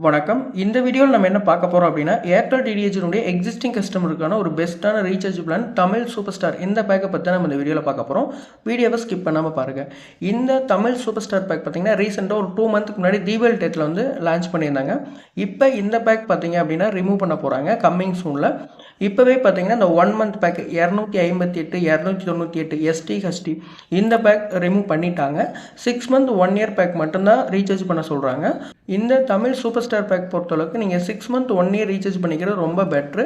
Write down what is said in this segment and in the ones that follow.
வணக்கம். இந்த வீடியோவில் நம்ம என்ன பார்க்க போறோம் அப்படின்னா, ஏர்டெல் டிடிஹெச்னுடைய எக்ஸிஸ்டிங் கஸ்டமருக்கான ஒரு பெஸ்ட்டான recharge plan Tamil super star இந்த பேக்கை பற்றி நம்ம இந்த வீடியோவில் பார்க்க போகிறோம். வீடியோவை ஸ்கிப் பண்ணாமல் பாருங்கள். இந்த தமிழ் சூப்பர் ஸ்டார் பேக் பார்த்தீங்கன்னா ரீசெண்டாக ஒரு 2 மந்த்துக்கு முன்னாடி தீபாவளி டேட்டில் வந்து லான்ச் பண்ணியிருந்தாங்க. இப்போ இந்த பேக் பார்த்தீங்க அப்படின்னா ரிமூவ் பண்ண போகிறாங்க கம்மிங் சூனில். இப்போவே பார்த்தீங்கன்னா இந்த 1 மந்த் பேக் 258 298 எஸ்டி ஹெச்டி இந்த பேக் ரிமூவ் பண்ணிட்டாங்க. 6 மந்த் 1 இயர் பேக் மட்டும்தான் ரீசார்ஜ் பண்ண சொல்கிறாங்க. இந்த தமிழ் சூப்பர் ஸ்டார் பேக் பொறுத்தளவுக்கு நீங்கள் 6 மந்த் 1 இயர் ரீசார்ஜ் பண்ணிக்கிறது ரொம்ப பெட்ரு.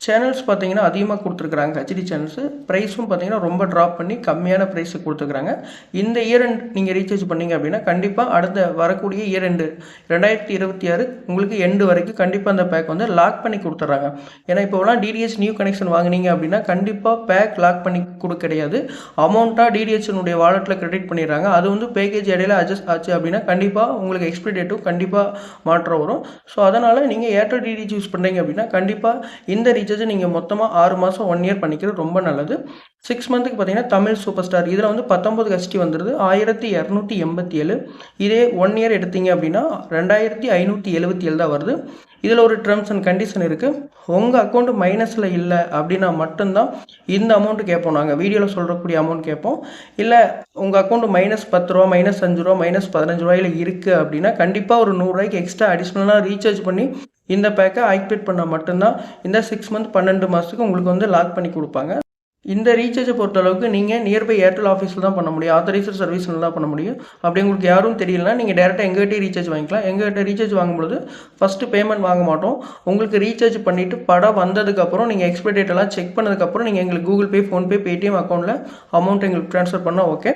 சேனல்ஸ் பார்த்தீங்கன்னா அதிகமாக கொடுத்துருக்குறாங்க. ஹெச்டி சேனல்ஸு ப்ரைஸும் பார்த்தீங்கன்னா ரொம்ப ட்ராப் பண்ணி கம்மியான ப்ரைஸுக்கு கொடுத்துருக்குறாங்க. இந்த இயர் எண்ட் நீங்கள் ரீசார்ஜ் பண்ணிங்க அப்படின்னா கண்டிப்பாக அடுத்த வரக்கூடிய இயர் எண்டு 2026 உங்களுக்கு எண்டு வரைக்கும் கண்டிப்பாக அந்த பேக் வந்து லாக் பண்ணி கொடுத்துட்றாங்க. ஏன்னா இப்போலாம் டிடிஹெச் நியூ கனெக்ஷன் வாங்கினீங்க அப்படின்னா கண்டிப்பாக பேக் லாக் பண்ணி கொடுக்க கிடையாது. அமௌண்ட்டாக டிடிஹெச்னுடைய வாலெட்டில் கிரெடிட் பண்ணிடுறாங்க. அது வந்து பேக்கேஜ் இடையில அட்ஜஸ்ட் ஆச்சு அப்படின்னா கண்டிப்பாக உங்களுக்கு எக்ஸ்பிரி டேட்டும் கண்டிப்பாக மாற்றம் வரும். ஸோ அதனால் நீங்கள் ஏர்டெல் டிடிஹெச் யூஸ் பண்ணுறீங்க அப்படின்னா கண்டிப்பாக இந்த ரீசார்ஜ் நீங்கள் மொத்தமாக 6 மாதம் 1 இயர் பண்ணிக்கிறது ரொம்ப நல்லது. 6 மந்த்துக்கு பார்த்தீங்கன்னா தமிழ் சூப்பர் ஸ்டார் இதில் வந்து 19 ஹெச்டி வந்துடுது 1287. இதே 1 இயர் எடுத்தீங்க அப்படின்னா 2577 தான் வருது. இதில் ஒரு டேர்ம்ஸ் அண்ட் கண்டிஷன் இருக்குது. உங்கள் அக்கௌண்ட் மைனஸில் இல்லை அப்படின்னா மட்டும்தான் இந்த அமௌண்ட்டு கேட்போம். நாங்கள் வீடியோவில் சொல்கிறக்கூடிய அமௌண்ட் கேட்போம். இல்லை உங்கள் அக்கௌண்ட் -10 ரூபா -5 ரூபா -15 ரூபாயில் இருக்குது அப்படின்னா கண்டிப்பாக ஒரு 100 ரூபாய்க்கு எக்ஸ்ட்ரா அடிஷ்னலாக ரீசார்ஜ் பண்ணி இந்த பேக்கை ஆக்டிவேட் பண்ணால் மட்டும்தான் இந்த 6 மந்த் 12 மாதத்துக்கு உங்களுக்கு வந்து லாக் பண்ணி கொடுப்பாங்க. இந்த ரீசார்ஜை பொறுத்தளவுக்கு நீங்கள் நியர்பை ஏர்டெல் ஆஃபீஸில் தான் பண்ண முடியும். ஆத்தரைஸ்டு சர்வீஸில் தான் பண்ண முடியும். அப்படி உங்களுக்கு யாரும் தெரியலனா நீங்கள் டேரெக்டாக எங்கள்கிட்டே ரீசார்ஜ் வாங்கிக்கலாம். எங்கள்கிட்ட ரீசார்ஜ் வாங்கும்போது ஃபஸ்ட்டு பேமெண்ட் வாங்க மாட்டோம். உங்களுக்கு ரீசார்ஜ் பண்ணிவிட்டு படம் வந்ததுக்கப்புறம் நீங்கள் எக்ஸ்பைரி டேட்டெல்லாம் செக் பண்ணதுக்கப்புறம் நீங்கள் எங்களுக்கு கூகுள் பே, ஃபோன்பே, பேடிஎம் அக்கௌண்ட்டில் அமௌண்ட் எங்களுக்கு ட்ரான்ஸ்ஃபர் பண்ணால் ஓகே.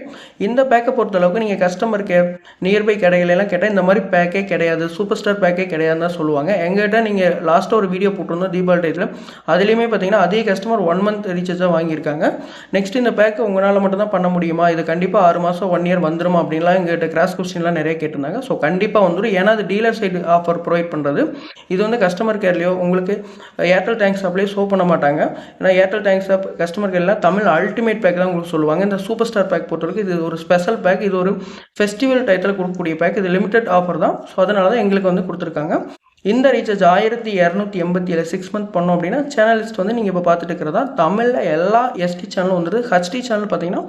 இந்த பேக்கை பொறுத்தளவுக்கு நீங்கள் கஸ்டமர் கேர் நியர்பை கடைகளெல்லாம் கேட்டால் இந்த மாதிரி பேக்கே கிடையாது, சூப்பர் ஸ்டார் பேக்கே கிடையாதுன்னு தான் சொல்லுவாங்க. எங்கள்கிட்ட நீங்கள் லாஸ்ட்டாக ஒரு வீடியோ போட்டிருந்தோம் தீபாவளி டேட்டில். அதுலேயுமே பார்த்தீங்கன்னா அதே கஸ்டமர் 1 மந்த் ரீசார்ஜாக வாங்கி இருக்காங்க. நெக்ஸ்ட் இந்த பேக் உங்களால் மட்டும் தான் பண்ண முடியுமா, இது கண்டிப்பாக 6 மாதம் 1 இயர் வந்துருமா அப்படின்லாம் எங்கள்கிட்ட கிராஸ் கொஸ்டின்லாம் நிறைய கேட்டிருந்தாங்க. ஸோ கண்டிப்பாக வந்துடும். ஏன்னா அது டீலர் சைடு ஆஃபர் ப்ரொவைட் பண்ணுறது. இது வந்து கஸ்டமர் கேர்லையோ உங்களுக்கு ஏர்டெல் தேங்க்ஸ் ஆப்லேயே ஷோ பண்ண மாட்டாங்க. ஏன்னா ஏர்டெல் தேங்க்ஸ் ஆப் கஸ்டமர் கேர்லாம் தமிழ் அல்டிமேட் பேக் தான் உங்களுக்கு சொல்லுவாங்க. இந்த சூப்பர் ஸ்டார் பேக் பொறுத்தவரைக்கும் இது ஒரு ஸ்பெஷல் பேக். இது ஒரு ஃபெஸ்டிவல் டைத்தில் கொடுக்கக்கூடிய பேக். இது லிமிடெட் ஆஃபர் தான். ஸோ அதனால தான் எங்களுக்கு வந்து கொடுத்துருக்காங்க. இந்த ரீசார்ஜ் 1287 6 மந்த் பண்ணோம் அப்படின்னா சேனல் லிஸ்ட் வந்து நீங்கள் இப்போ பார்த்துட்டு இருக்கிறதா தமிழில் எல்லா எஸ்டி சேனலும் வந்துடுது. ஹெச்டி சேனல் பார்த்தீங்கன்னா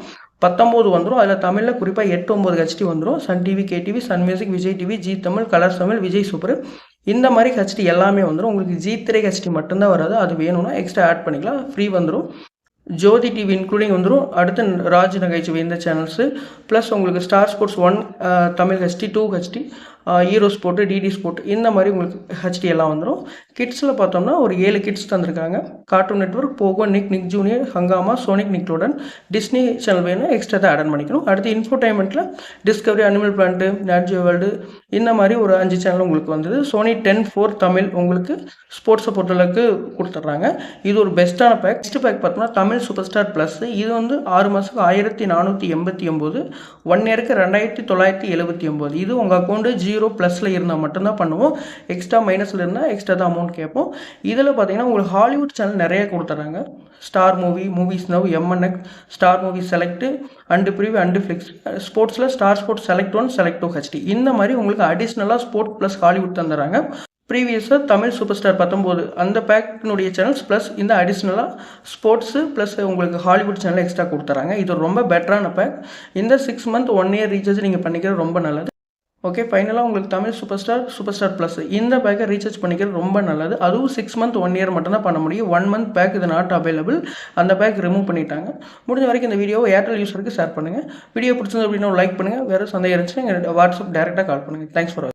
19 வந்துடும். அதில் தமிழில் குறிப்பாக 8-9 ஹெச்டி வந்துடும். Sun TV, KTV, Sun Music, Vijay TV, Zee Tamil, Colors Tamil, Vijay super இந்த மாதிரி ஹெச்டி எல்லாமே வந்துடும். உங்களுக்கு ஜி3 ஹெச்டி மட்டும்தான் வராது. அது வேணும்னா எக்ஸ்ட்ரா ஆட் பண்ணிக்கலாம், ஃப்ரீ வந்துடும். ஜோதி டிவி இன்க்ளூடிங் வந்துடும். அடுத்து ராஜ் நகைச்சுவை இந்த சேனல்ஸு ப்ளஸ் உங்களுக்கு Star Sports 1 Tamil HD, 2 HD, hero sport, DD sport இந்த மாதிரி உங்களுக்கு ஹெச்டி எல்லாம் வந்துடும். கிட்ஸில் பார்த்தோம்னா ஒரு 7 கிட்ஸ் தந்திருக்காங்க. Cartoon Network, Pogo, Nick Junior, Hungama, Sonic, Nickelodeon, Disney Channel வேணும் எக்ஸ்ட்ரா தான் ஆட் பண்ணிக்கணும். அடுத்து இன்ஃபோடைன்மெண்ட்டில் Discovery, Animal Planet, NatGeo World இந்த மாதிரி ஒரு 5 சேனல் உங்களுக்கு வந்தது. சோனி 10/4 தமிழ் உங்களுக்கு ஸ்போர்ட்ஸை பொறுத்தளவுக்கு கொடுத்துட்றாங்க. இது ஒரு பெஸ்ட்டான பேக். நெக்ஸ்ட் பேக் பார்த்தோம்னா தமிழ் சூப்பர் ஸ்டார் ப்ளஸ். இது வந்து 6 மாதத்துக்கு 1489, 1 இயருக்கு 2979. இது உங்கள் அக்கௌண்ட்டு 0 ப்ளஸில் இருந்தால் மட்டும்தான் பண்ணுவோம். எக்ஸ்ட்ரா மைனஸில் இருந்தால் எக்ஸ்ட்ரா தான் அமௌண்ட் கேட்போம். இதில் பார்த்தீங்கன்னா உங்களுக்கு ஹாலிவுட் சேனல் நிறைய கொடுத்துட்றாங்க. Star Movie, Movies Now, MNX, Star Movie Select and Preview and Flix. ஸ்போர்ட்ஸில் Star Sports Select 1 Select 2 HD இந்த மாதிரி உங்களுக்கு அடிஷ்னலாக ஸ்போர்ட் ப்ளஸ் ஹாலிவுட் தந்துடுறாங்க. ப்ரீவியஸாக தமிழ் சூப்பர் ஸ்டார் 19 அந்த பேக்கினுடைய சேனல்ஸ் ப்ளஸ் இந்த அடிஷ்னலாக ஸ்போர்ட்ஸு ப்ளஸ் உங்களுக்கு ஹாலிவுட் சேனல் எக்ஸ்ட்ரா கொடுத்துறாங்க. இது ரொம்ப பெட்டரான பேக். இந்த 6 மந்த் 1 இயர் ரீசார்ஜ் நீங்கள் பண்ணிக்கிறது ரொம்ப நல்லது. ஓகே, ஃபைனலாக உங்களுக்கு தமிழ் சூப்பர் ஸ்டார் ப்ளஸ் இந்த பேக்கை ரீசார்ஜ் பண்ணிக்கிறது ரொம்ப நல்லது. அதுவும் 6 மந்த் 1 இயர் மட்டும் தான் பண்ண முடியும். 1 மந்த் பேக் இது நாட் அவைலபிள். அந்த பேக் ரிமூவ் பண்ணிட்டாங்க. முடிஞ்ச வரைக்கும் இந்த வீடியோவை ஏர்டெல் யூஸருக்கு ஷேர் பண்ணுங்கள். வீடியோ பிடிச்சது அப்படின்னா லைக் பண்ணுங்கள். வேறு சந்தேகம் இருந்துச்சுன்னா எங்கள் வாட்ஸ்அப் டேரெக்டாக கால் பண்ணுங்கள். Thanks for